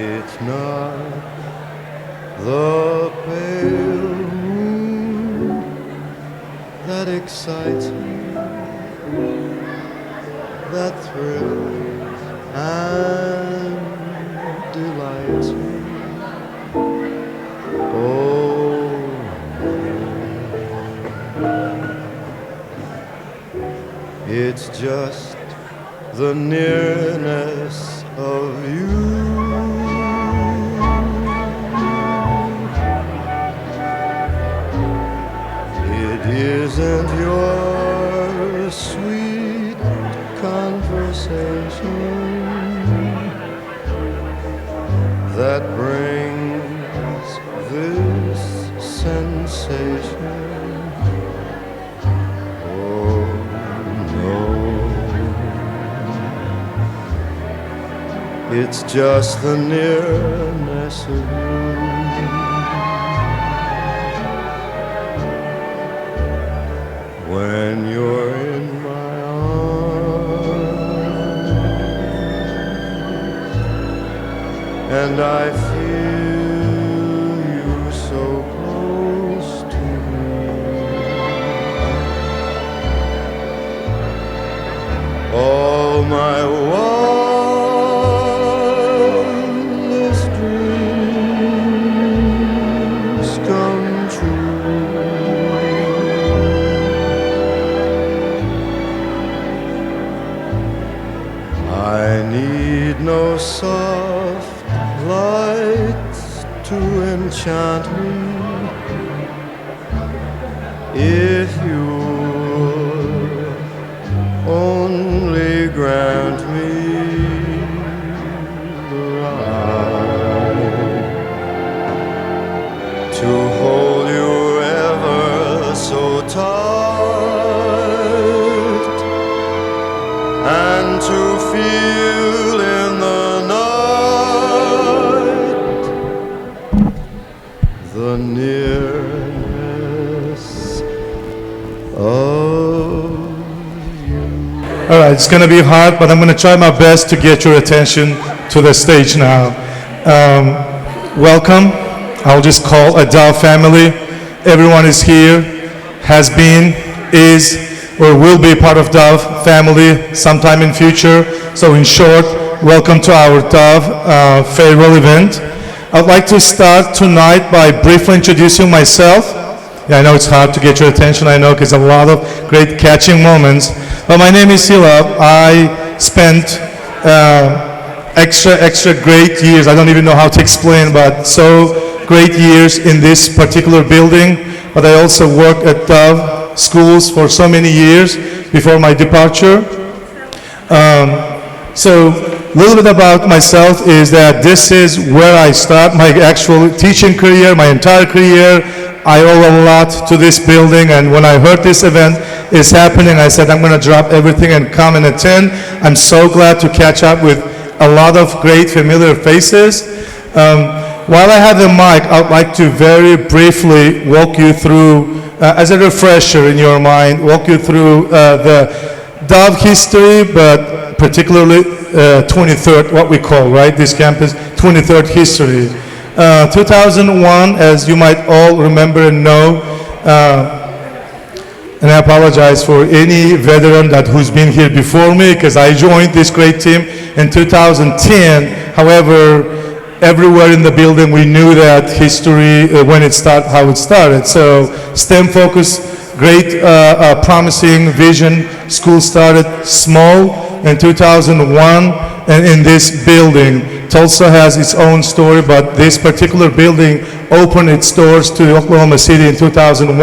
It's not the pale moon that excites me, that thrills and delights me. Oh, it's just the nearness of you. It isn't your sweet conversation that brings this sensation. Oh no, it's just the nearness of you. When you're in my arms and I feel you so close to me, all my wildest dreams come true. I need no soft lights to enchant me. If you only grant me the right to hold you ever so tight and to feel in the night the nearness of you. All right, it's going to be hard, but I'm going to try my best to get your attention to the stage now. Welcome. I'll just call a DOVE family. Everyone is here, has been, is, or will be part of DOVE family sometime in future. So in short, welcome to our DOVE farewell event. I'd like to start tonight by briefly introducing myself. Yeah, I know it's hard to get your attention, I know, because a lot of great catching moments. But my name is Silab. I spent extra great years, I don't even know how to explain, but so great years in this particular building. But I also worked at DOVE schools for so many years before my departure. So a little bit about myself is that this is where I start my actual teaching career, my entire career. I owe a lot to this building, and when I heard this event is happening, I said I'm going to drop everything and come and attend. I'm so glad to catch up with a lot of great familiar faces. While I have the mic, I'd like to very briefly walk you through, as a refresher in your mind, walk you through the DOVE history, but particularly 23rd, what we call, right, this campus, 23rd history. 2001, as you might all remember and know, and I apologize for any veteran who's been here before me, because I joined this great team in 2010. However, everywhere in the building we knew that history, when it started, how it started. So STEM focus, great promising vision. School started small in 2001, and in this building, Tulsa has its own story, but this particular building opened its doors to Oklahoma City in 2001.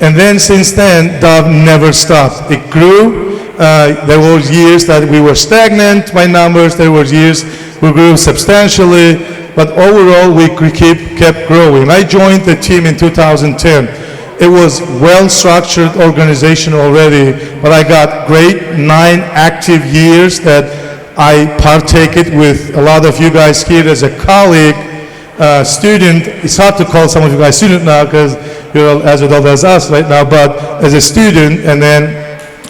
And then since then, DOVE never stopped. It grew. There were years that we were stagnant by numbers. There were years we grew substantially, but overall we kept growing. I joined the team in 2010. It was well-structured organization already, but I got great 9 active years that I partake it with a lot of you guys here as a colleague, student. It's hard to call some of you guys student now because you're as adult as us right now, but as a student, and then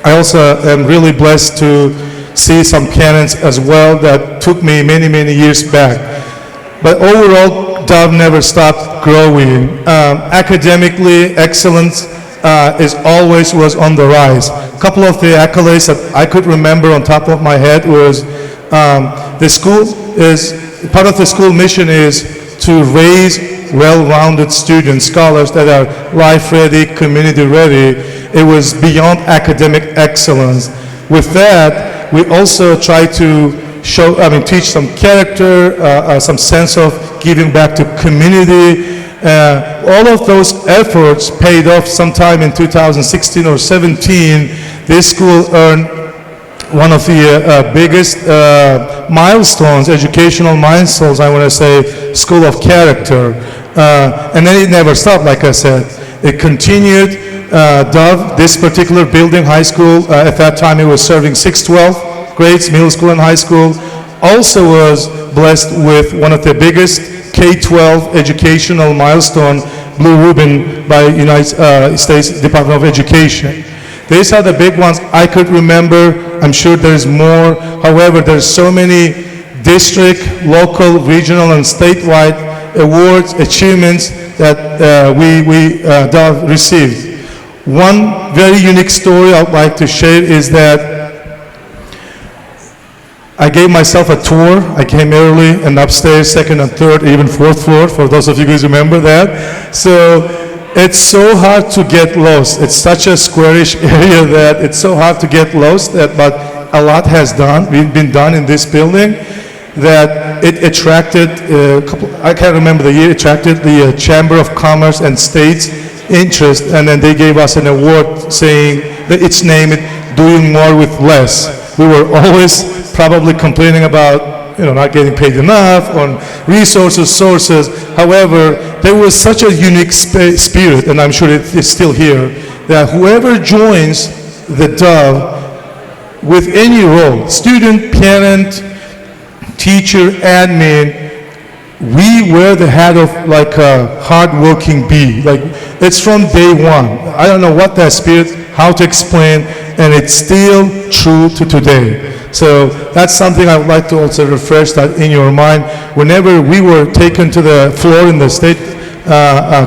I also am really blessed to see some canons as well that took me many, many years back. but overall, Dove never stopped growing. Academically, excellence is always was on the rise. A couple of the accolades that I could remember on top of my head was the school is, part of the school mission is to raise well-rounded students, scholars that are life-ready, community-ready. It was beyond academic excellence. With that, we also try to teach some character, some sense of giving back to community. All of those efforts paid off sometime in 2016 or 17. This school earned one of the biggest milestones, educational milestones, I want to say, School of Character. And then it never stopped, like I said. It continued. Dove, this particular building, high school, at that time it was serving 6-12 grades, middle school and high school, also was blessed with one of the biggest K-12 educational milestone, Blue Ribbon by United States Department of Education. These are the big ones I could remember. I'm sure there's more. However, there's so many district, local, regional, and statewide awards, achievements that we Dove received. One very unique story I'd like to share is that I gave myself a tour. I came early and upstairs, second and third, even fourth floor, for those of you guys remember that. So it's so hard to get lost. It's such a squarish area that it's so hard to get lost, but a lot has been done in this building, that it attracted I can't remember the year, attracted the Chamber of Commerce and State's interest, and then they gave us an award saying that it's named Doing More with Less. We were always probably complaining about not getting paid enough on resources, sources. However, there was such a unique spirit, and I'm sure it's still here, that whoever joins the Dove with any role, student, parent, teacher, admin, we wear the hat of like a hard-working bee. Like, it's from day one. I don't know what that spirit, how to explain, and it's still true to today. So that's something I would like to also refresh that in your mind. Whenever we were taken to the floor in the state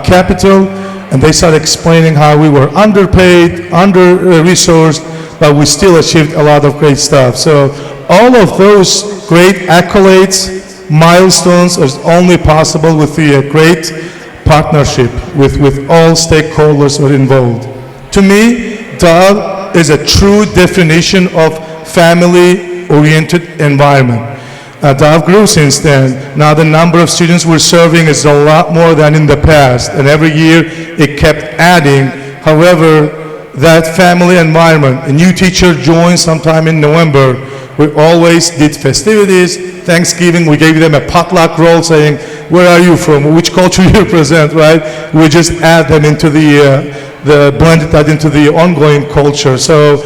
capitol, and they started explaining how we were underpaid, under-resourced, but we still achieved a lot of great stuff. So all of those great accolades, milestones, is only possible with the great partnership with all stakeholders who are involved. To me, Dove is a true definition of family-oriented environment. Dove grew since then. Now the number of students we're serving is a lot more than in the past, and every year it kept adding. However, that family environment, a new teacher joined sometime in November. We always did festivities. Thanksgiving, we gave them a potluck roll saying, where are you from, which culture you represent, right? We just add them into blended that into the ongoing culture. So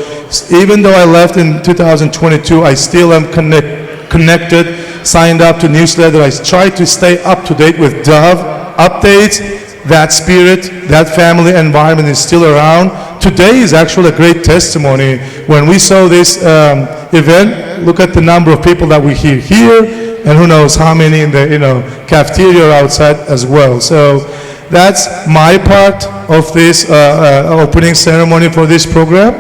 even though I left in 2022, I still am connected, signed up to newsletter. I try to stay up to date with Dove updates. That spirit, that family environment is still around. Today is actually a great testimony. When we saw this event, look at the number of people that we hear here, and who knows how many in the cafeteria or outside as well. So that's my part of this opening ceremony for this program.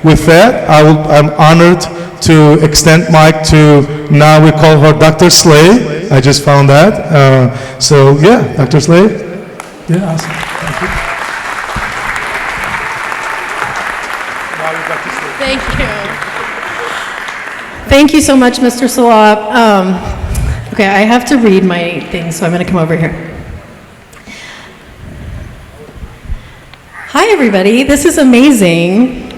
With that, I'm honored to extend mic to, now we call her Dr. Slay. I just found that. So yeah, Dr. Slay. Yeah, awesome. Thank you. Thank you. Thank you so much, Mr. Sawab. Okay, I have to read my thing, so I'm going to come over here. Hi, everybody. This is amazing.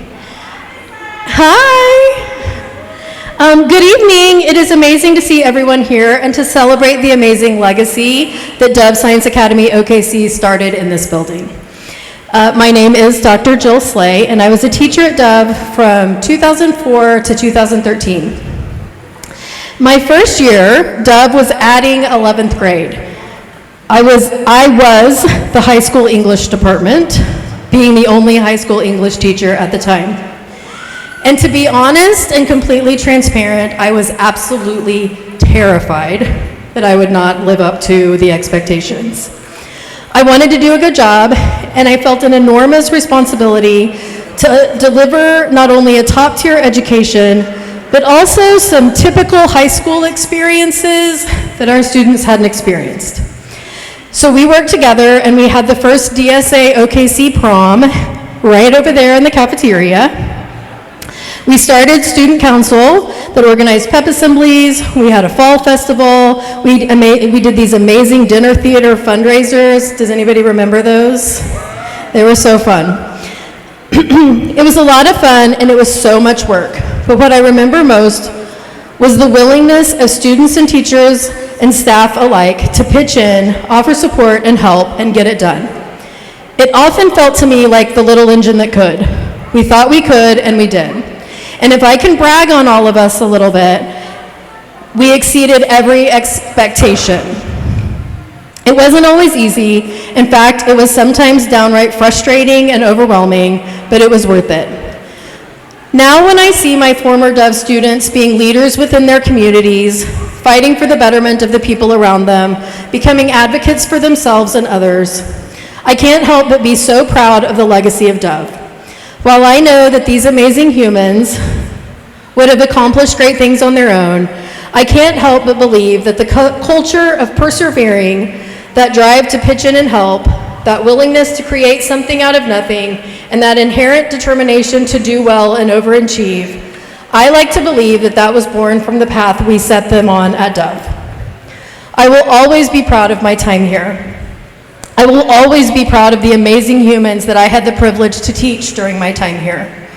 Hi. Good evening. It is amazing to see everyone here and to celebrate the amazing legacy that Dove Science Academy OKC started in this building. My name is Dr. Jill Slay, and I was a teacher at Dove from 2004 to 2013. My first year, Dove was adding 11th grade. I was the high school English department, being the only high school English teacher at the time. And to be honest and completely transparent, I was absolutely terrified that I would not live up to the expectations. I wanted to do a good job, and I felt an enormous responsibility to deliver not only a top-tier education, but also some typical high school experiences that our students hadn't experienced. So we worked together, and we had the first DSA OKC prom right over there in the cafeteria. We started student council that organized pep assemblies. We had a fall festival. We did these amazing dinner theater fundraisers. Does anybody remember those? They were so fun. It was a lot of fun, and it was so much work. But what I remember most was the willingness of students and teachers and staff alike to pitch in, offer support and help, and get it done. It often felt to me like the little engine that could. We thought we could, and we did. And if I can brag on all of us a little bit, we exceeded every expectation. It wasn't always easy. In fact, it was sometimes downright frustrating and overwhelming, but it was worth it. Now when I see my former DOVE students being leaders within their communities, fighting for the betterment of the people around them, becoming advocates for themselves and others, I can't help but be so proud of the legacy of DOVE. While I know that these amazing humans would have accomplished great things on their own, I can't help but believe that the culture of persevering, that drive to pitch in and help, that willingness to create something out of nothing, and that inherent determination to do well and overachieve, I like to believe that that was born from the path we set them on at DOVE. I will always be proud of my time here. I will always be proud of the amazing humans that I had the privilege to teach during my time here.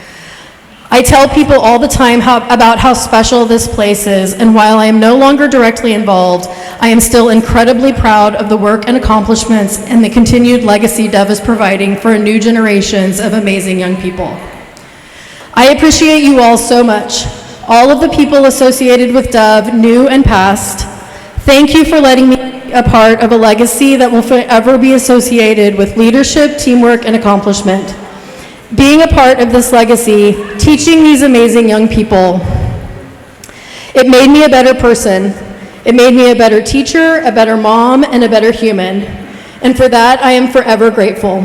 I tell people all the time about how special this place is, and while I am no longer directly involved, I am still incredibly proud of the work and accomplishments and the continued legacy DOVE is providing for new generations of amazing young people. I appreciate you all so much, all of the people associated with DOVE, new and past. Thank you for letting me be a part of a legacy that will forever be associated with leadership, teamwork, and accomplishment. Being a part of this legacy, teaching these amazing young people, it made me a better person. It made me a better teacher, a better mom, and a better human. And for that, I am forever grateful.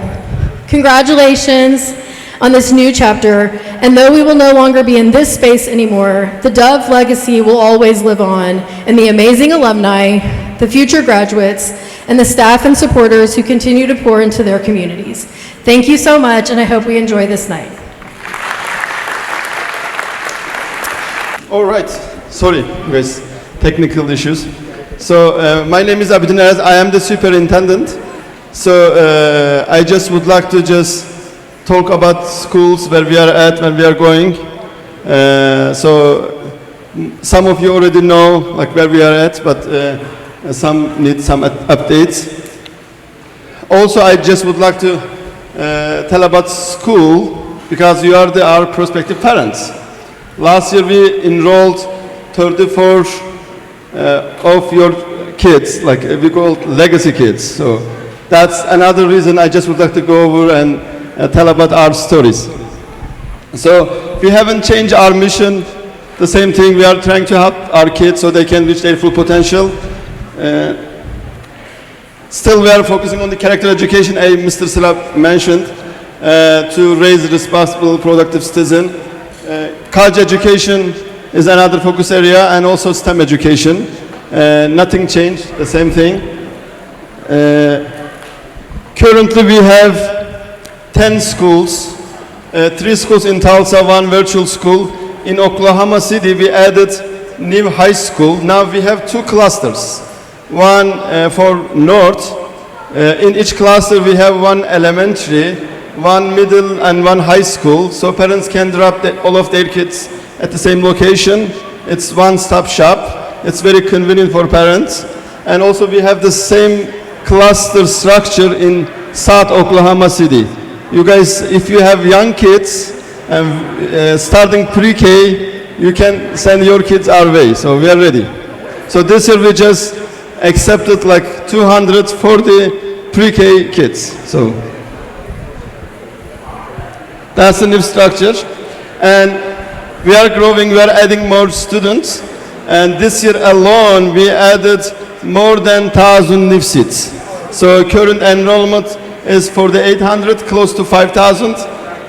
Congratulations on this new chapter, and though we will no longer be in this space anymore, the DOVE legacy will always live on in the amazing alumni, the future graduates, and the staff and supporters who continue to pour into their communities. Thank you so much, and I hope we enjoy this night. All right, sorry guys, technical issues. So my name is Abidin Erez, I am the superintendent. So I just would like to talk about schools, where we are at, where we are going. So some of you already know like where we are at, but some need some updates. Also, I just would like to tell about school, because you are our prospective parents. Last year we enrolled 34 of your kids, like we call legacy kids. So that's another reason I just would like to go over and tell about our stories. So we haven't changed our mission. The same thing, we are trying to help our kids so they can reach their full potential. Still we are focusing on the character education, as Mr. Slab mentioned, to raise a responsible, productive citizen. College education is another focus area, and also STEM education. Nothing changed, the same thing. Currently we have 10 schools, 3 schools in Tulsa, 1 virtual school. In Oklahoma City we added new high school. Now we have 2 clusters. One for North. In each cluster we have 1 elementary, 1 middle, and 1 high school. So parents can drop all of their kids at the same location. It's one-stop shop. It's very convenient for parents. And also we have the same cluster structure in South Oklahoma City. You guys, if you have young kids starting pre-K, you can send your kids our way. So we are ready. So this year we just accepted like 240 pre-K kids. So that's the new structure. And we are growing, we are adding more students. And this year alone, we added more than 1,000 new seats. So current enrollment is for the 800, close to 5,000.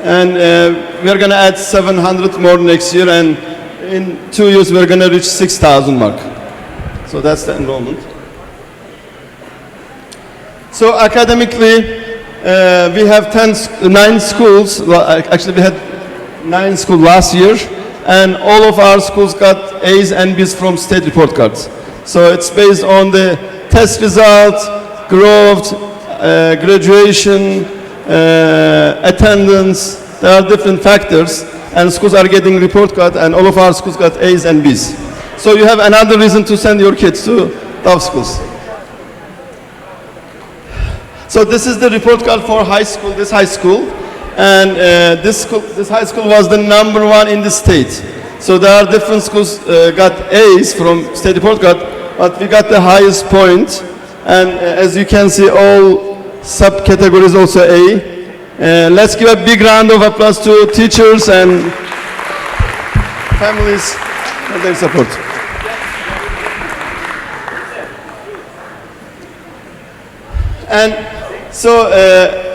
And we are going to add 700 more next year. And in 2 years, we're going to reach 6,000 mark. So that's the enrollment. So academically, we have 9 schools. Actually, we had 9 schools last year. And all of our schools got A's and B's from state report cards. So it's based on the test results, growth, graduation, attendance. There are different factors, and schools are getting report card, and all of our schools got A's and B's. So you have another reason to send your kids to DOVE schools. So this is the report card for high school, this high school. And this high school was the #1 in the state. So there are different schools got A's from state report card, but we got the highest point. And as you can see, all subcategories also A. Let's give a big round of applause to teachers and families for their support. And so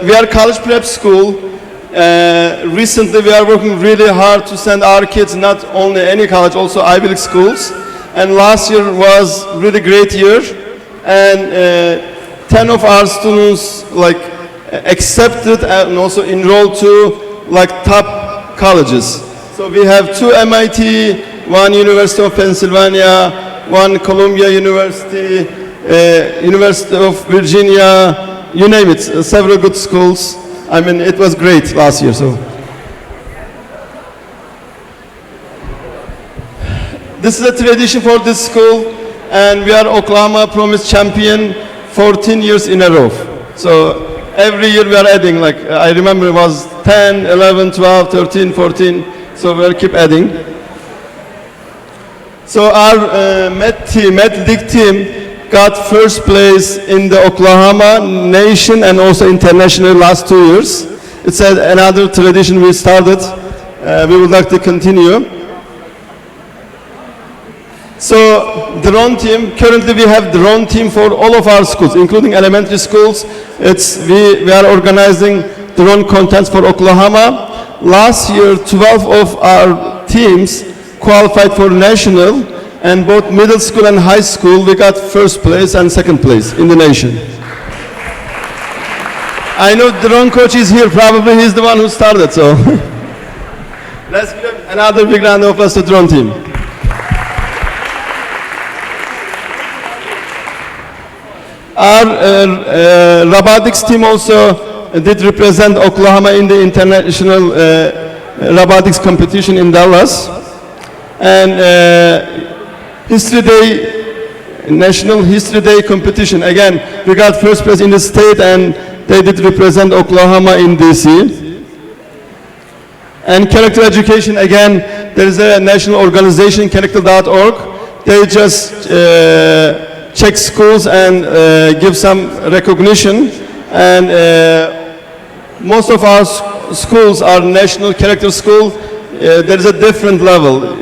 we are college prep school. Recently we are working really hard to send our kids not only any college, also Ivy League schools. And last year was really great year. And 10 of our students accepted and also enrolled to top colleges. So we have 2 MIT, 1 University of Pennsylvania, 1 Columbia University, University of Virginia, you name it, several good schools. I mean, it was great last year. So this is a tradition for this school, and we are Oklahoma Promise champion 14 years in a row. So every year we are adding, I remember it was 10, 11, 12, 13, 14, so we'll keep adding. So our Med League team got first place in the Oklahoma nation and also international last 2 years. It's another tradition we started. We would like to continue. So drone team, currently we have drone team for all of our schools, including elementary schools. We are organizing drone contests for Oklahoma. Last year, 12 of our teams qualified for national, and both middle school and high school, we got first place and second place in the nation. I know the drone coach is here, probably he's the one who started, so. Let's give another big round of applause to drone team. Our robotics team also did represent Oklahoma in the international robotics competition in Dallas. And History Day, National History Day competition. Again, we got first place in the state, and they did represent Oklahoma in DC. And character education, again, there is a national organization, character.org. They just check schools and give some recognition. And most of our schools are national character school. There is a different level.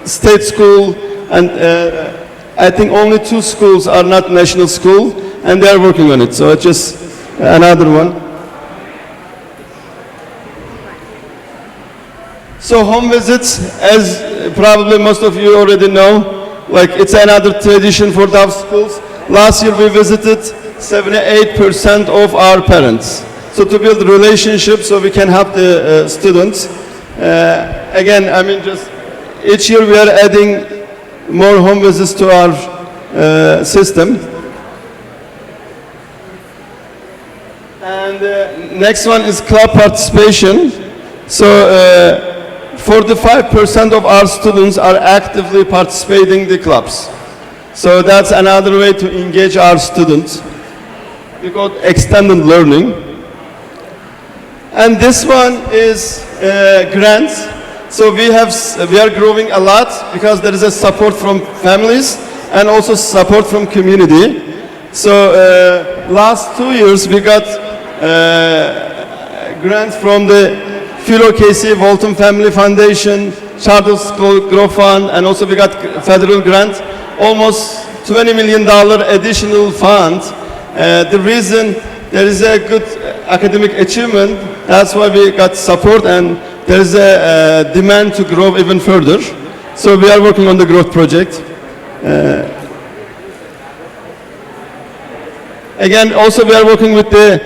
State school, and I think only 2 schools are not national school, and they are working on it. So it's just another one. So home visits, as probably most of you already know, it's another tradition for DOVE schools. Last year we visited 78% of our parents. So to build relationships so we can help the students. Again, I mean, just each year we are adding more home visits to our system. And next one is club participation. So 45% of our students are actively participating in the clubs. So that's another way to engage our students. We got extended learning. And this one is grants. So we are growing a lot because there is a support from families and also support from community. So last 2 years we got grants from the DOVE OKC, Walton Family Foundation, Charter School Growth Fund, and also we got federal grant, almost $20 million additional fund. The reason there is a good academic achievement, that's why we got support, and there is a demand to grow even further. So we are working on the growth project. Again, also we are working with the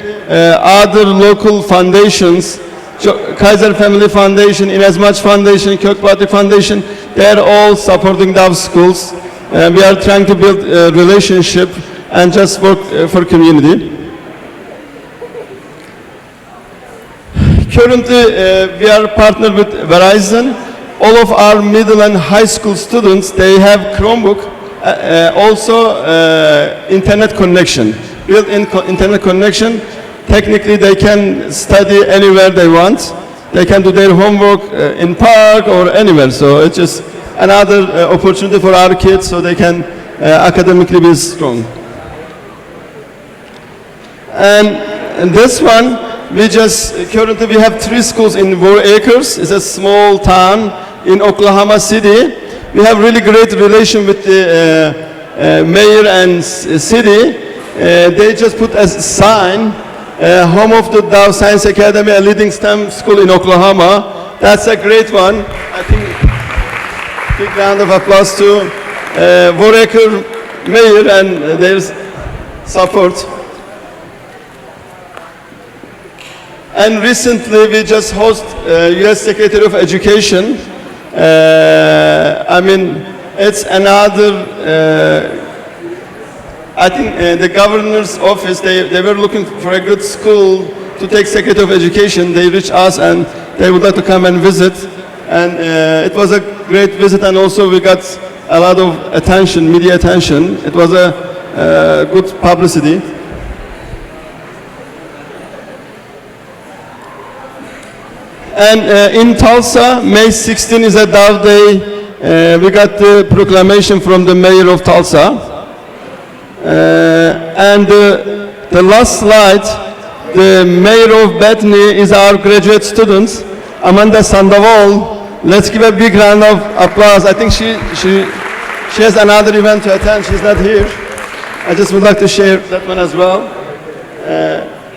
other local foundations, Kaiser Family Foundation, Inasmuch Foundation, Kökbatı Foundation. They are all supporting DOVE schools. We are trying to build a relationship and just work for community. Currently, we are partnered with Verizon. All of our middle and high school students, they have Chromebook, also internet connection. Built-in internet connection. Technically, they can study anywhere they want. They can do their homework in park or anywhere. So it's just another opportunity for our kids so they can academically be strong. And this one, currently we have 3 schools in 4 acres. It's a small town in Oklahoma City. We have really great relation with the mayor and city. They just put a sign, home of the DOVE Science Academy, a leading STEM school in Oklahoma. That's a great one. I think big round of applause to 4 acre mayor and their support. And recently we just host U.S. Secretary of Education. I mean, it's another, I think the governor's office, they were looking for a good school to take Secretary of Education. They reached us and they would like to come and visit. And it was a great visit, and also we got a lot of attention, media attention. It was a good publicity. And in Tulsa, May 16 is a DOVE Day. We got the proclamation from the mayor of Tulsa. And the last slide, the mayor of Bethany is our graduate student, Amanda Sandoval. Let's give a big round of applause. I think she has another event to attend. She's not here. I just would like to share that one as well.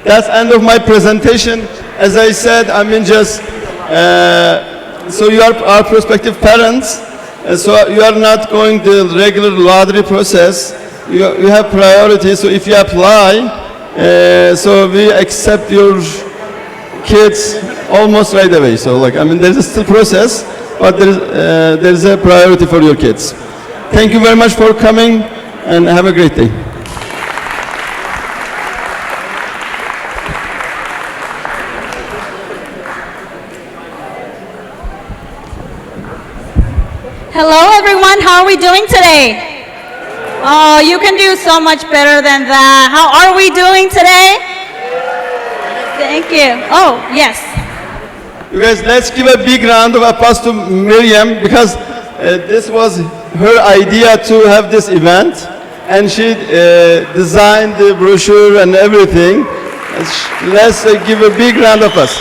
That's end of my presentation. As I said, I mean just, so you are our prospective parents, so you are not going the regular lottery process. You have priority, so if you apply, so we accept your kids almost right away. So like, I mean, there's a still process, but there's a priority for your kids. Thank you very much for coming, and have a great day. Hello everyone, how are we doing today? Oh, you can do so much better than that. How are we doing today? Thank you. Oh, yes. You guys, let's give a big round of applause to Miriam, because this was her idea to have this event, and she designed the brochure and everything. Let's give a big round of applause.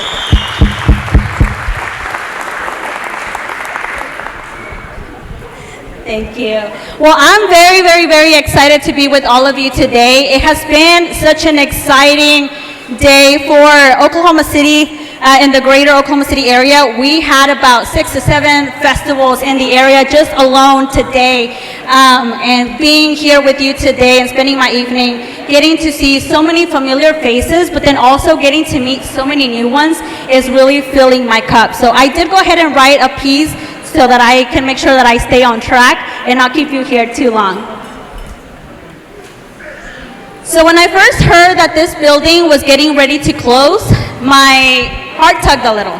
Thank you. Well, I'm very, very, very excited to be with all of you today. It has been such an exciting day for Oklahoma City, in the greater Oklahoma City area. We had about 6 to 7 festivals in the area just alone today. And being here with you today and spending my evening, getting to see so many familiar faces, but then also getting to meet so many new ones is really filling my cup. So I did go ahead and write a piece so that I can make sure that I stay on track and not keep you here too long. So when I first heard that this building was getting ready to close, my heart tugged a little.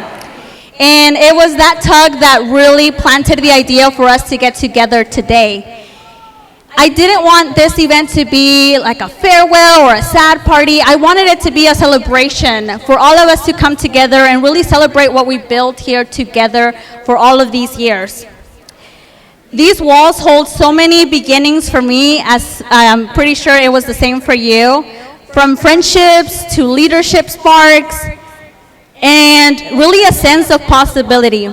And it was that tug that really planted the idea for us to get together today. I didn't want this event to be like a farewell or a sad party. I wanted it to be a celebration for all of us to come together and really celebrate what we built here together for all of these years. These walls hold so many beginnings for me, as I'm pretty sure it was the same for you. From friendships to leadership sparks, and really a sense of possibility.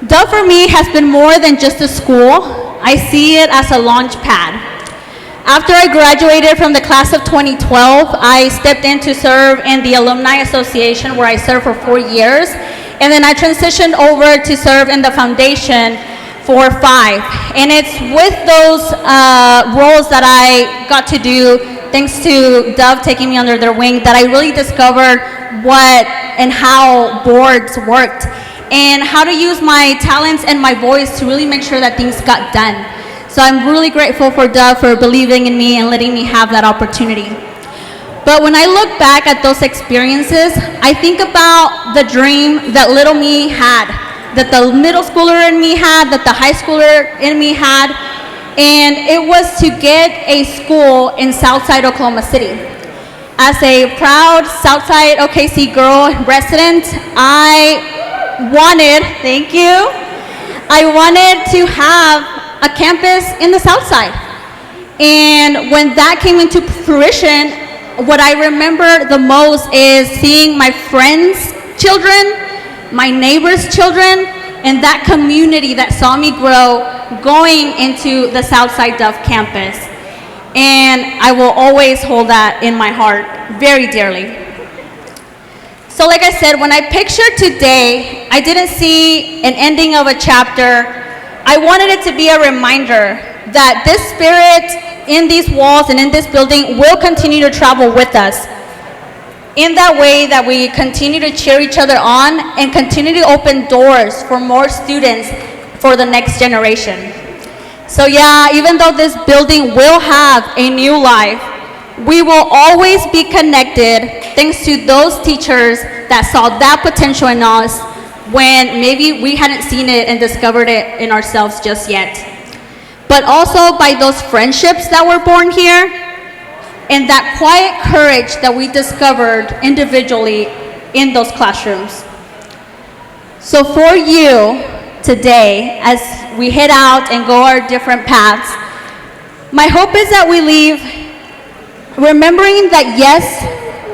DOVE for me has been more than just a school. I see it as a launch pad. After I graduated from the class of 2012, I stepped in to serve in the Alumni Association, where I served for 4 years. And then I transitioned over to serve in the foundation for 5. And it's with those roles that I got to do, thanks to DOVE taking me under their wing, that I really discovered what and how boards worked, and how to use my talents and my voice to really make sure that things got done. So I'm really grateful for DOVE for believing in me and letting me have that opportunity. But when I look back at those experiences, I think about the dream that little me had, that the middle schooler in me had, that the high schooler in me had, and it was to get a school in Southside Oklahoma City. As a proud Southside OKC girl resident, I wanted to have a campus in the Southside. And when that came into fruition, what I remember the most is seeing my friends' children, my neighbors' children, and that community that saw me grow going into the Southside DOVE campus. And I will always hold that in my heart very dearly. So like I said, when I pictured today, I didn't see an ending of a chapter. I wanted it to be a reminder that this spirit in these walls and in this building will continue to travel with us. In that way that we continue to cheer each other on and continue to open doors for more students for the next generation. So yeah, even though this building will have a new life, we will always be connected thanks to those teachers that saw that potential in us when maybe we hadn't seen it and discovered it in ourselves just yet. But also by those friendships that were born here and that quiet courage that we discovered individually in those classrooms. So for you today, as we head out and go our different paths, my hope is that we leave remembering that yes,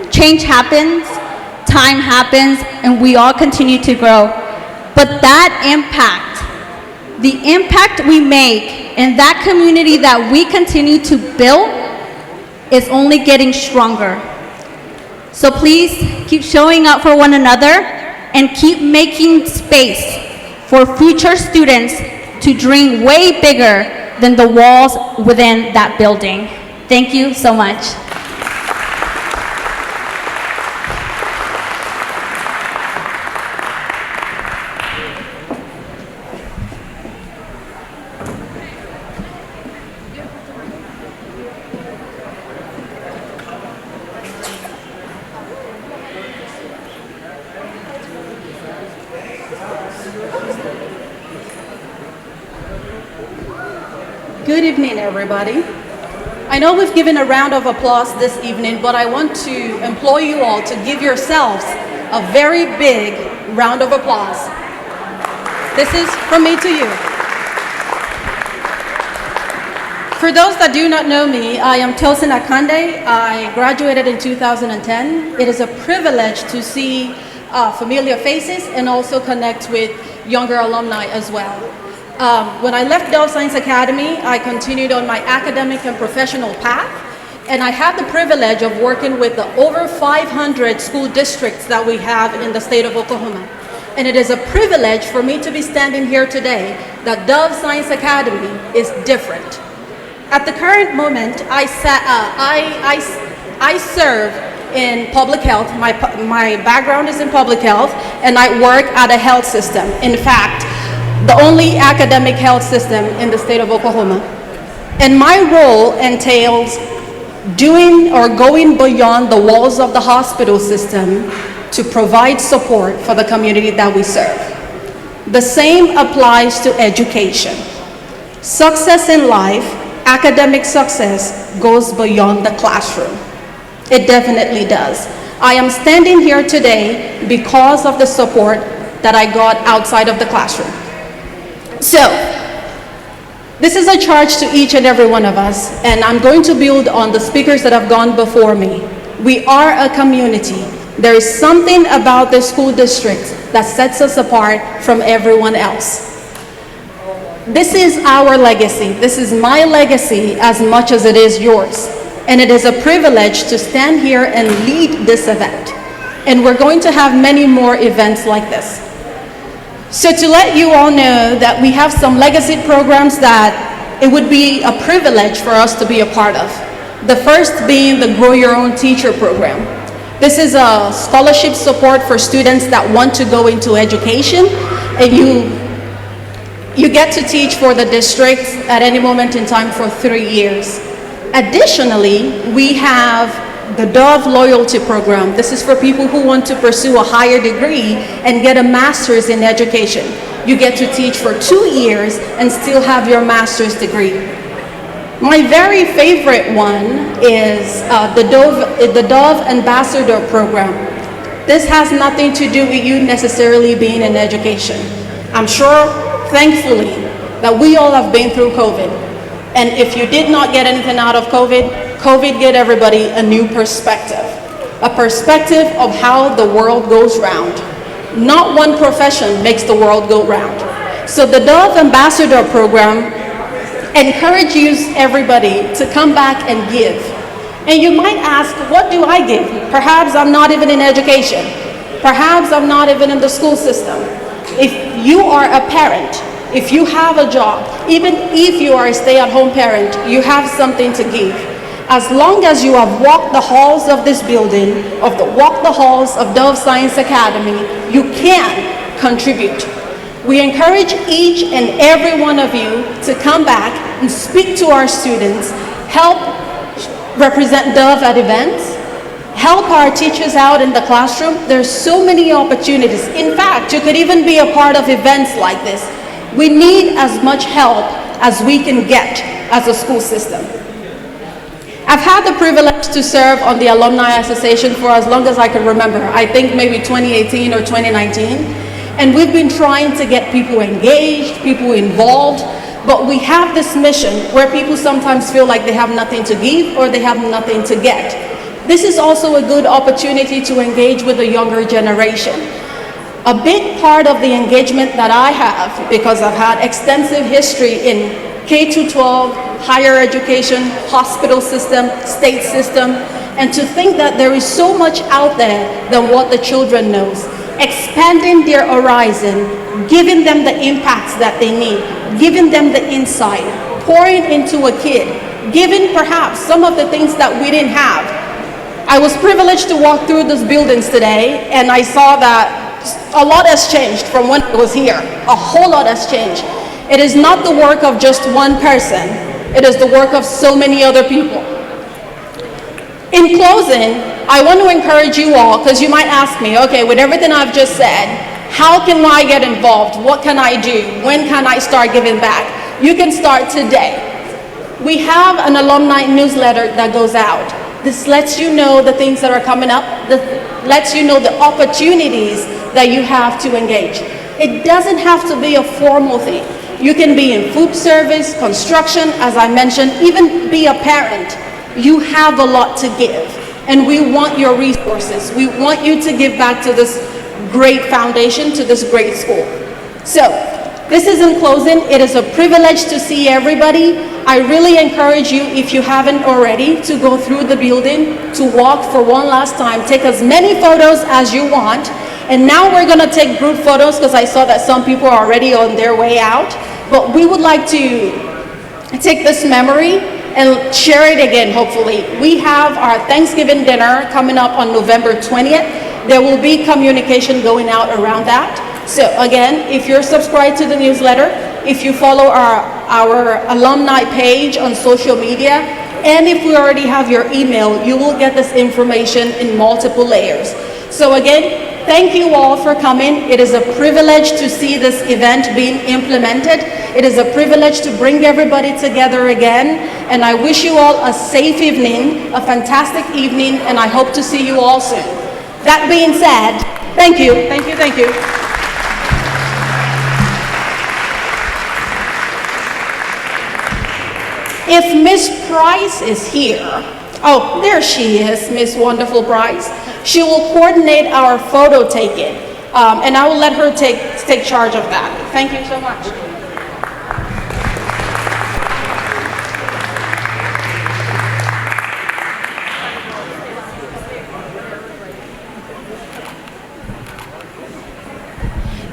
change happens, time happens, and we all continue to grow. But that impact, the impact we make in that community that we continue to build is only getting stronger. So please keep showing up for one another and keep making space for future students to dream way bigger than the walls within that building. Thank you so much. Good evening, everybody. I know we've given a round of applause this evening, but I want to implore you all to give yourselves a very big round of applause. This is from me to you. For those that do not know me, I am Tosin Akande. I graduated in 2010. It is a privilege to see familiar faces and also connect with younger alumni as well. When I left DOVE Science Academy, I continued on my academic and professional path, and I had the privilege of working with the over 500 school districts that we have in the state of Oklahoma. And it is a privilege for me to be standing here today that DOVE Science Academy is different. At the current moment, I serve in public health. My background is in public health, and I work at a health system. In fact, the only academic health system in the state of Oklahoma. And my role entails doing or going beyond the walls of the hospital system to provide support for the community that we serve. The same applies to education. Success in life, academic success, goes beyond the classroom. It definitely does. I am standing here today because of the support that I got outside of the classroom. So, this is a charge to each and every one of us, and I'm going to build on the speakers that have gone before me. We are a community There is something about the school district that sets us apart from everyone else. This is our legacy. This is my legacy as much as it is yours. And it is a privilege to stand here and lead this event. And we're going to have many more events like this. So to let you all know that we have some legacy programs that it would be a privilege for us to be a part of. The first being the Grow Your Own Teacher program. This is a scholarship support for students that want to go into education, and you get to teach for the district at any moment in time for 3 years. Additionally, we have the DOVE Loyalty Program. This is for people who want to pursue a higher degree and get a master's in education. You get to teach for 2 years and still have your master's degree. My very favorite one is the DOVE Ambassador Program. This has nothing to do with you necessarily being in education. I'm sure, thankfully, that we all have been through COVID. And if you did not get anything out of COVID, COVID gave everybody a new perspective. A perspective of how the world goes round. Not one profession makes the world go round. So the DOVE Ambassador Program encourages everybody to come back and give. And you might ask, what do I give? Perhaps I'm not even in education. Perhaps I'm not even in the school system. If you are a parent, if you have a job, even if you are a stay-at-home parent, you have something to give. As long as you have walked the halls of this building, walked the halls of Dove Science Academy, you can contribute. We encourage each and every one of you to come back and speak to our students, help represent Dove at events, help our teachers out in the classroom. There's so many opportunities. In fact, you could even be a part of events like this. We need as much help as we can get as a school system. I've had the privilege to serve on the Alumni Association for as long as I can remember. I think maybe 2018 or 2019. And we've been trying to get people engaged, people involved, but we have this mission where people sometimes feel like they have nothing to give or they have nothing to get. This is also a good opportunity to engage with the younger generation. A big part of the engagement that I have, because I've had extensive history in K-12, higher education, hospital system, state system, and to think that there is so much out there than what the children knows. Expanding their horizon, giving them the impacts that they need, giving them the insight, pouring into a kid, giving perhaps some of the things that we didn't have. I was privileged to walk through these buildings today, and I saw that a lot has changed from when I was here. A whole lot has changed. It is not the work of just one person. It is the work of so many other people. In closing, I want to encourage you all, because you might ask me, okay, with everything I've just said, how can I get involved? What can I do? When can I start giving back? You can start today. We have an alumni newsletter that goes out. This lets you know the things that are coming up, lets you know the opportunities that you have to engage. It doesn't have to be a formal thing. You can be in food service, construction, as I mentioned, even be a parent. You have a lot to give, and we want your resources. We want you to give back to this great foundation, to this great school. So, this is in closing. It is a privilege to see everybody. I really encourage you, if you haven't already, to go through the building, to walk for one last time. Take as many photos as you want. And now we're gonna take group photos because I saw that some people are already on their way out. But we would like to take this memory and share it again, hopefully. We have our Thanksgiving dinner coming up on November 20th. There will be communication going out around that. So again, if you're subscribed to the newsletter, if you follow our alumni page on social media, and if we already have your email, you will get this information in multiple layers. So again, thank you all for coming. It is a privilege to see this event being implemented. It is a privilege to bring everybody together again. And I wish you all a safe evening, a fantastic evening, and I hope to see you all soon. That being said, thank you, thank you, thank you. If Ms. Price is here, Oh, there she is, Miss Wonderful Bryce. She will coordinate our photo taking, and I will let her take charge of that. Thank you so much.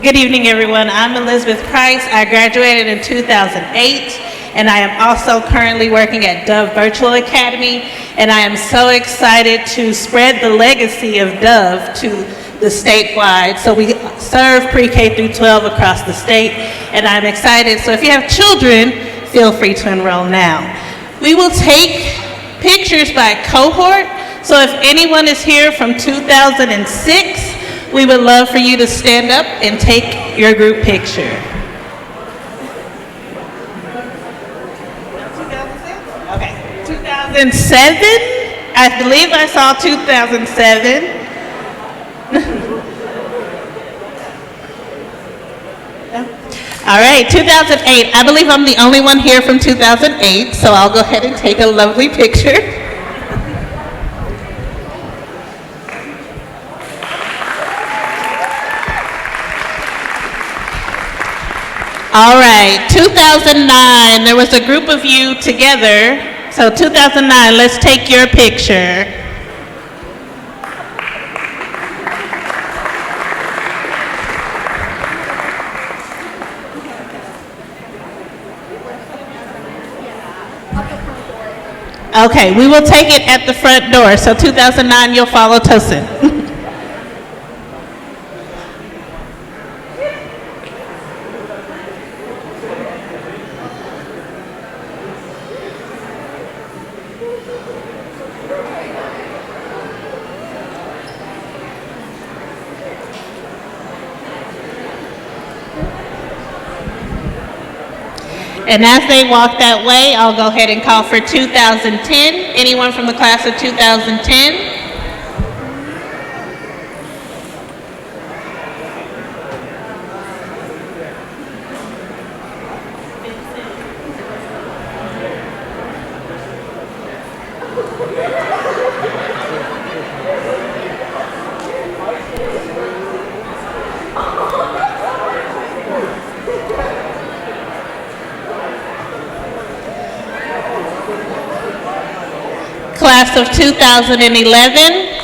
Good evening, everyone. I'm Elizabeth Price. I graduated in 2008, and I am also currently working at DOVE Virtual Academy, and I am so excited to spread the legacy of DOVE to the statewide. So we serve pre-K through 12 across the state, and I'm excited. So if you have children, feel free to enroll now. We will take pictures by cohort. So if anyone is here from 2006, we would love for you to stand up and take your group picture. Okay, 2007? I believe I saw 2007. All right, 2008. I believe I'm the only one here from 2008, so I'll go ahead and take a lovely picture. All right, 2009, there was a group of you together. So 2009, let's take your picture. Okay, we will take it at the front door. So 2009, you'll follow Tosin. And as they walk that way, I'll go ahead and call for 2010. Anyone from the class of 2010? Class of 2011.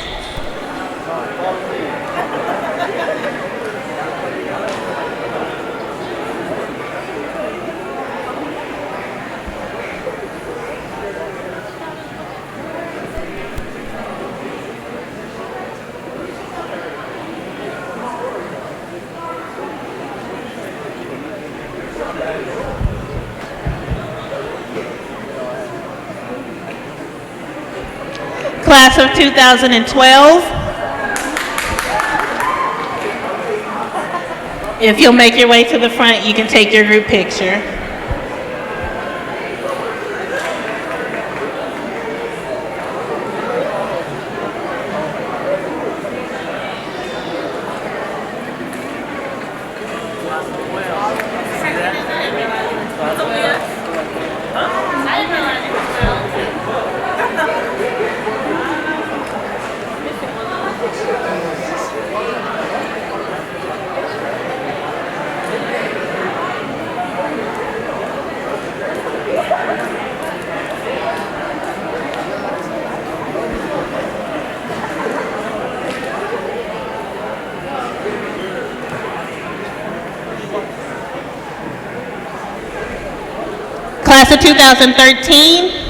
Class of 2012. If you'll make your way to the front, you can take your group picture. Class of 2013.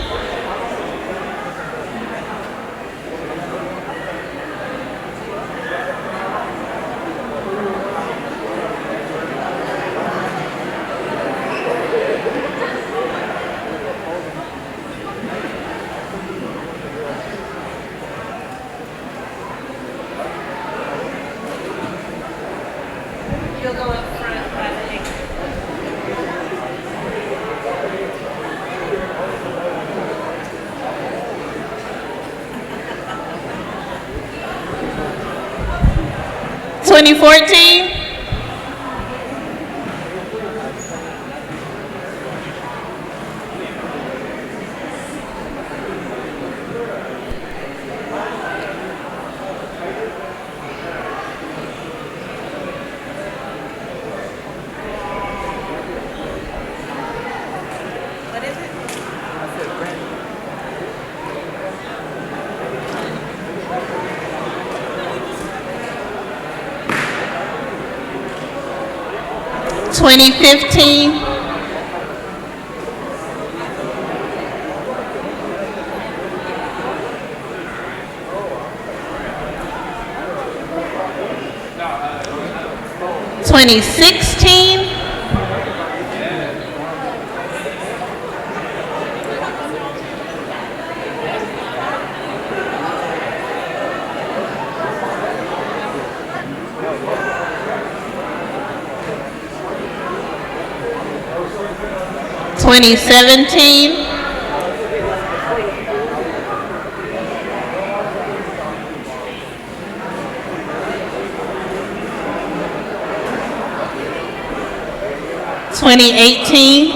You'll go up front by the exit. (2014) 2015, 2016, 2017, 2018,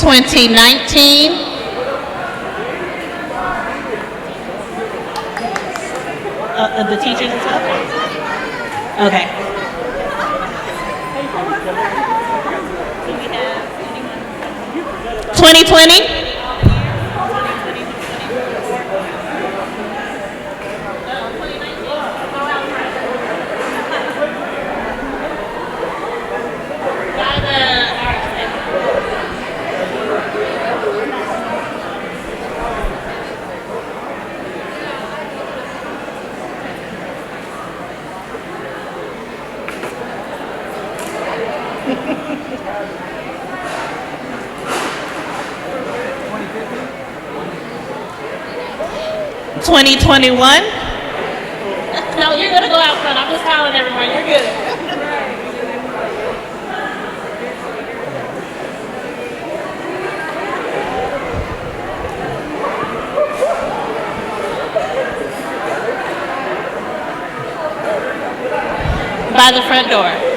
2019, the teachers as well? Okay. 2020? $2021? No, you're gonna go out front. I'm just calling everyone. You're good. By the front door.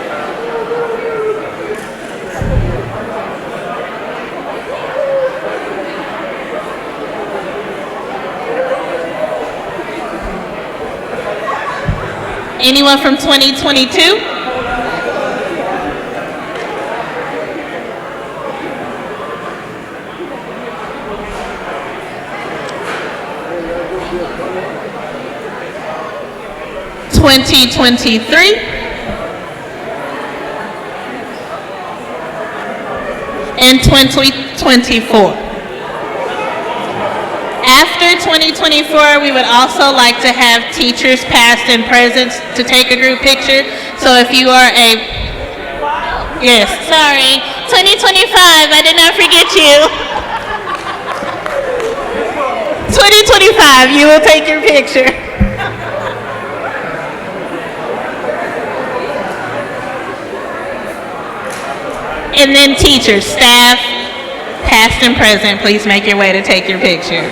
Anyone from 2022? (2023) and 2024. After 2024, we would also like to have teachers past and present to take a group picture. So if you are yes, sorry, 2025, I did not forget you. 2025, you will take your picture. And then teachers, staff, past and present, please make your way to take your picture.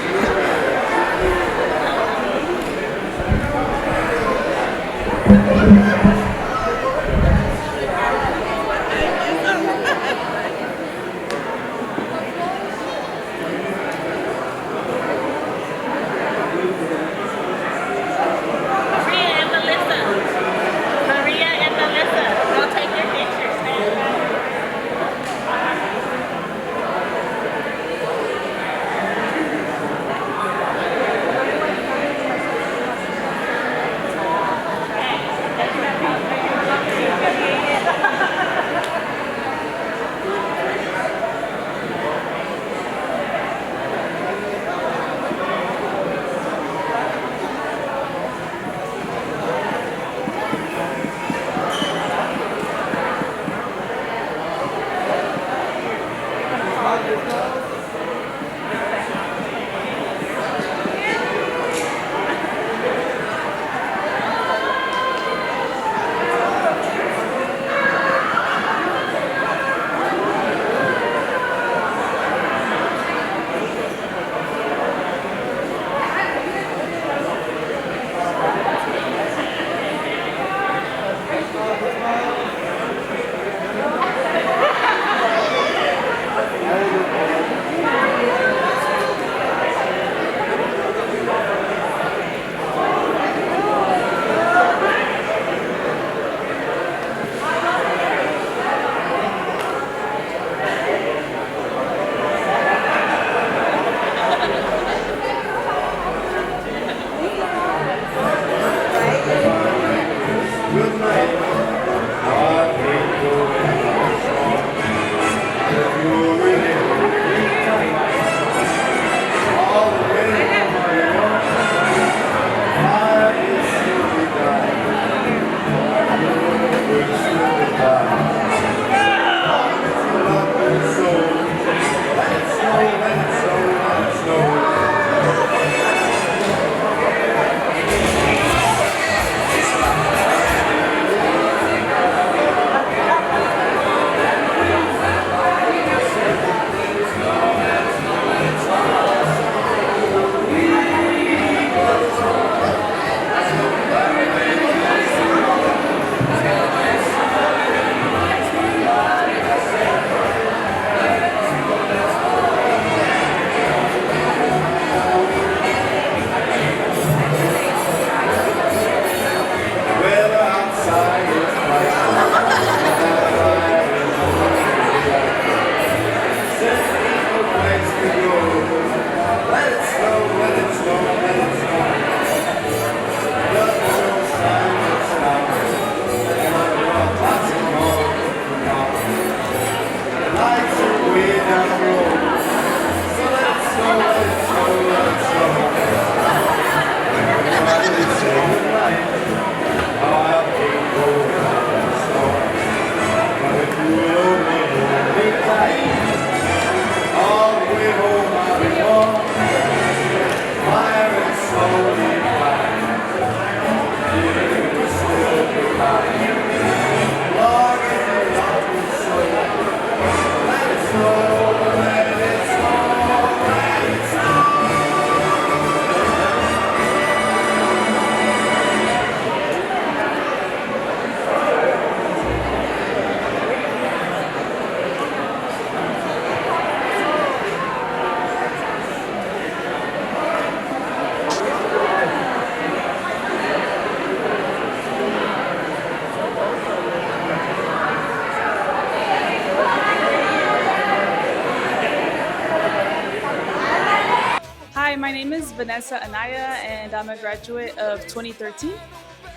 Hi, my name is Vanessa Anaya, and I'm a graduate of 2013.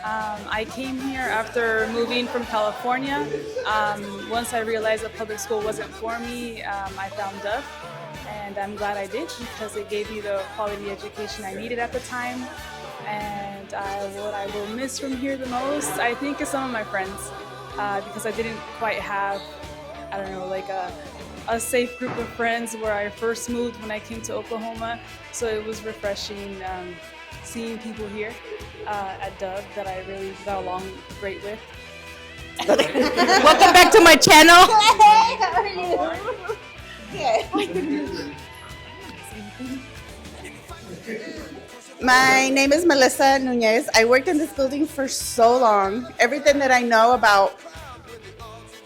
I came here after moving from California. Once I realized that public school wasn't for me, I found DOVE, and I'm glad I did because it gave me the quality education I needed at the time. And what I will miss from here the most, I think, is some of my friends, because I didn't quite have, I don't know, like a safe group of friends where I first moved when I came to Oklahoma. So it was refreshing seeing people here at DOVE that I really got along great with. Welcome back to my channel. Hey, how are you? Good. My name is Melissa Nunez. I worked in this building for so long. Everything that I know about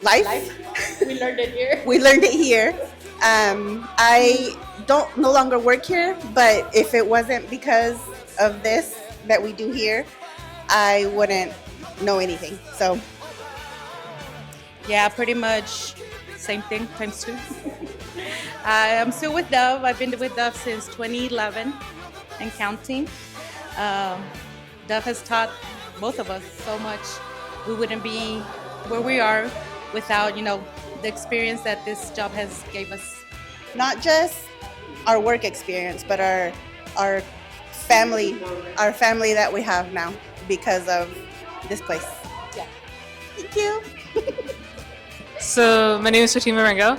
life. We learned it here. We learned it here. I don't no longer work here, but if it wasn't because of this that we do here, I wouldn't know anything. So Yeah, pretty much same thing times two. I'm still with DOVE. I've been with DOVE since 2011 and counting. DOVE has taught both of us so much. We wouldn't be where we are without, the experience that this job has gave us. not just our work experience, but our family that we have now because of this place. Yeah. Thank you. So my name is Fatima Rangel.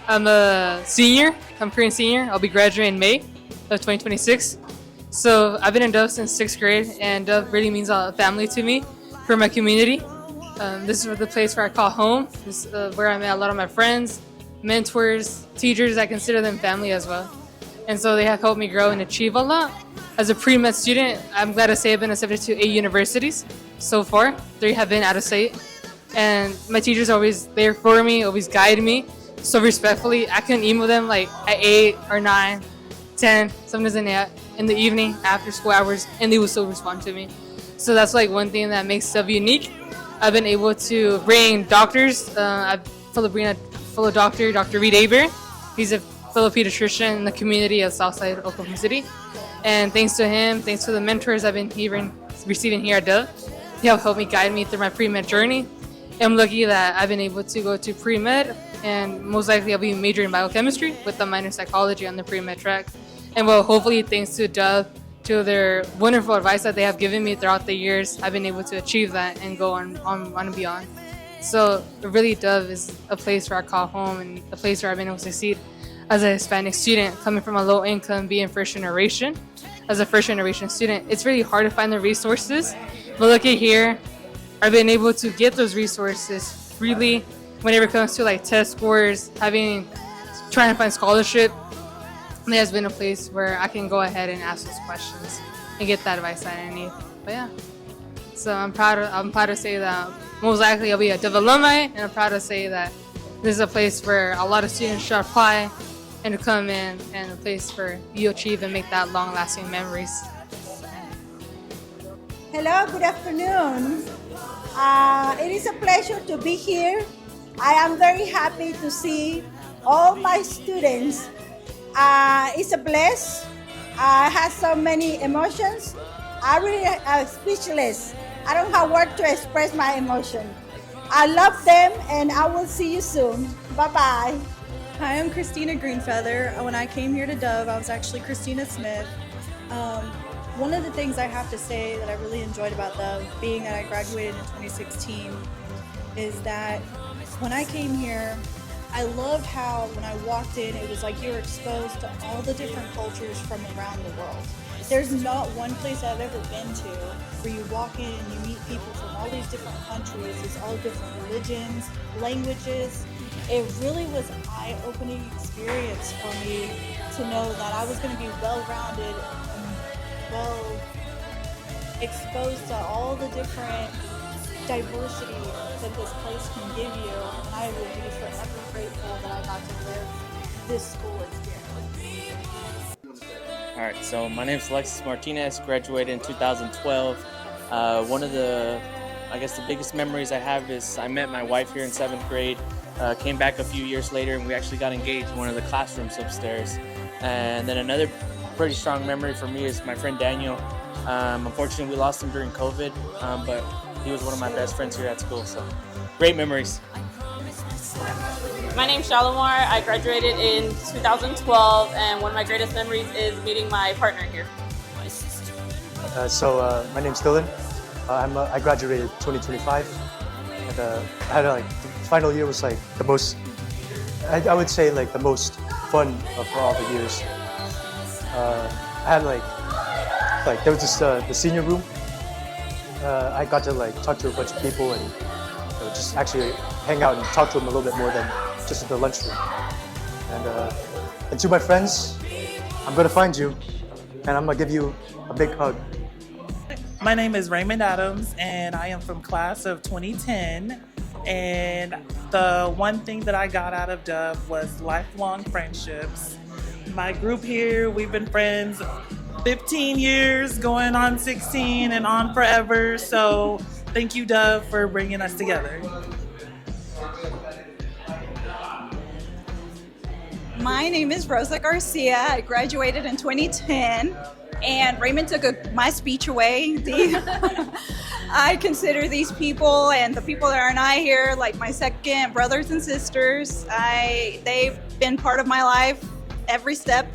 I'm a senior. I'm a Korean senior. I'll be graduating in May of 2026. So I've been in DOVE since 6th grade, and DOVE really means a family to me for my community. This is the place where I call home. This is where I met a lot of my friends, mentors, teachers. I consider them family as well. And so they have helped me grow and achieve a lot. As a pre-med student, I'm glad to say I've been accepted to 8 universities so far. 3 have been out of state. And my teachers are always there for me, always guide me so respectfully. I can email them like at 8 or 9, 10, sometimes in the evening after school hours, and they will still respond to me. So that's like one thing that makes DOVE unique. I've been able to bring doctors. I've bring a fellow doctor, Dr. Reed Aber. He's a fellow pediatrician in the community of Southside Oklahoma City. And thanks to him, thanks to the mentors I've been receiving here at DOVE, he have helped me guide me through my pre-med journey. I'm lucky that I've been able to go to pre-med, and most likely I'll be majoring in biochemistry with a minor in psychology on the pre-med track. And well, hopefully thanks to DOVE, to their wonderful advice that they have given me throughout the years, I've been able to achieve that and go on and beyond. So really DOVE is a place where I call home and a place where I've been able to succeed as a Hispanic student coming from a low income, being first generation. As a first generation student, it's really hard to find the resources. But look at here, I've been able to get those resources freely whenever it comes to like test scores, trying to find scholarship. It has been a place where I can go ahead and ask those questions and get that advice that I need. But yeah, so I'm proud to say that most likely I'll be a DOVE alumni, and I'm proud to say that this is a place where a lot of students should apply and to come in, and a place where you achieve and make that long-lasting memories. Hello, good afternoon. It is a pleasure to be here. I am very happy to see all my students It's a bliss. I had so many emotions. I really am speechless. I don't have words to express my emotion. I love them, and I will see you soon. Bye-bye. Hi, I'm Christina Greenfeather. When I came here to Dove, I was actually Christina Smith. One of the things I have to say that I really enjoyed about Dove, being that I graduated in 2016, is that when I came here, I loved how when I walked in, it was like you were exposed to all the different cultures from around the world. There's not one place I've ever been to where you walk in and you meet people from all these different countries, there's all different religions, languages. It really was an eye-opening experience for me to know that I was going to be well-rounded and well exposed to all the different diversity that this place can give you, and I will be forever grateful that I got to live this school experience. All right, so my name is Alexis Martinez, graduated in 2012. One of the biggest memories I have is I met my wife here in 7th grade, came back a few years later, and we actually got engaged in one of the classrooms upstairs. And then another pretty strong memory for me is my friend Daniel. Unfortunately, we lost him during COVID, but he was one of my best friends here at school, so great memories. My name's Shalimar. I graduated in 2012, and one of my greatest memories is meeting my partner here. My name's Dylan. I graduated 2025, and I had the final year was the most. I would say the most fun of all the years. I had there was the senior room. I got to talk to a bunch of people and just actually hang out and talk to them a little bit more than just at the lunchroom. And to my friends, I'm gonna find you, and I'm gonna give you a big hug. My name is Raymond Adams, and I am from class of 2010. And the one thing that I got out of Dove was lifelong friendships. My group here, we've been friends 15 years, going on 16 and on forever. So thank you, Dove, for bringing us together. My name is Rosa Garcia. I graduated in 2010, and Raymond took my speech away. I consider these people and the people that are not here like my second brothers and sisters. They've been part of my life every step,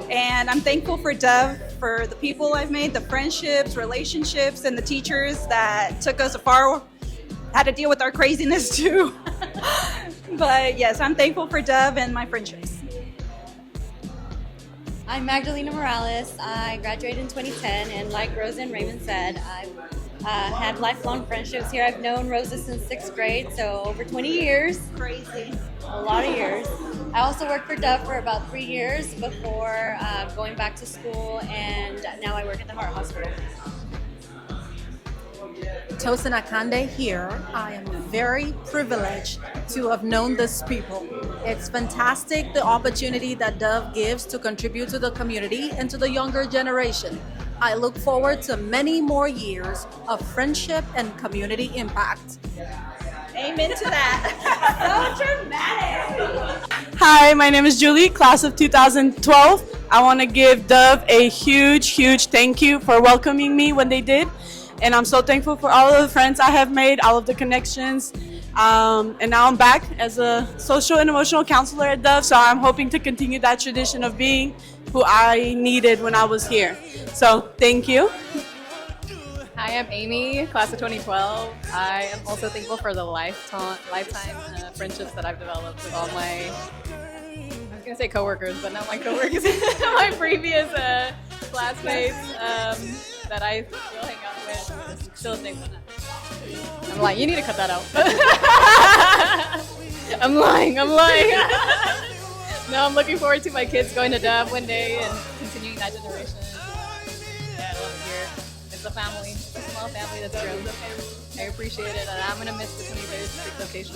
and I'm thankful for Dove, for the people I've made, the friendships, relationships, and the teachers that took us afar, had to deal with our craziness too. But yes, I'm thankful for Dove and my friendships. I'm Magdalena Morales. I graduated in 2010, and like Rosa and Raymond said, I've had lifelong friendships here. I've known Rosa since 6th grade, so over 20 years. Crazy. A lot of years. I also worked for Dove for about 3 years before going back to school, and now I work at the Heart Hospital. Tosin Akande here. I am very privileged to have known these people. It's fantastic the opportunity that Dove gives to contribute to the community and to the younger generation. I look forward to many more years of friendship and community impact. Amen to that. So dramatic. Hi, my name is Julie, class of 2012. I want to give Dove a huge thank you for welcoming me when they did. And I'm so thankful for all of the friends I have made, all of the connections. And now I'm back as a social and emotional counselor at Dove, so I'm hoping to continue that tradition of being who I needed when I was here. So thank you. Hi, I'm Amy, class of 2012. I am also thankful for the lifetime friendships that I've developed with all my, I was going to say coworkers, but not my coworkers, my previous classmates that I still hang out with, still thankful. I'm lying, you need to cut that out. I'm lying. No, I'm looking forward to my kids going to Dove one day and continuing that generation. Yeah, I love it here. It's a family, it's a small family that's grown. I appreciate it, and I'm going to miss the 23rd Street location.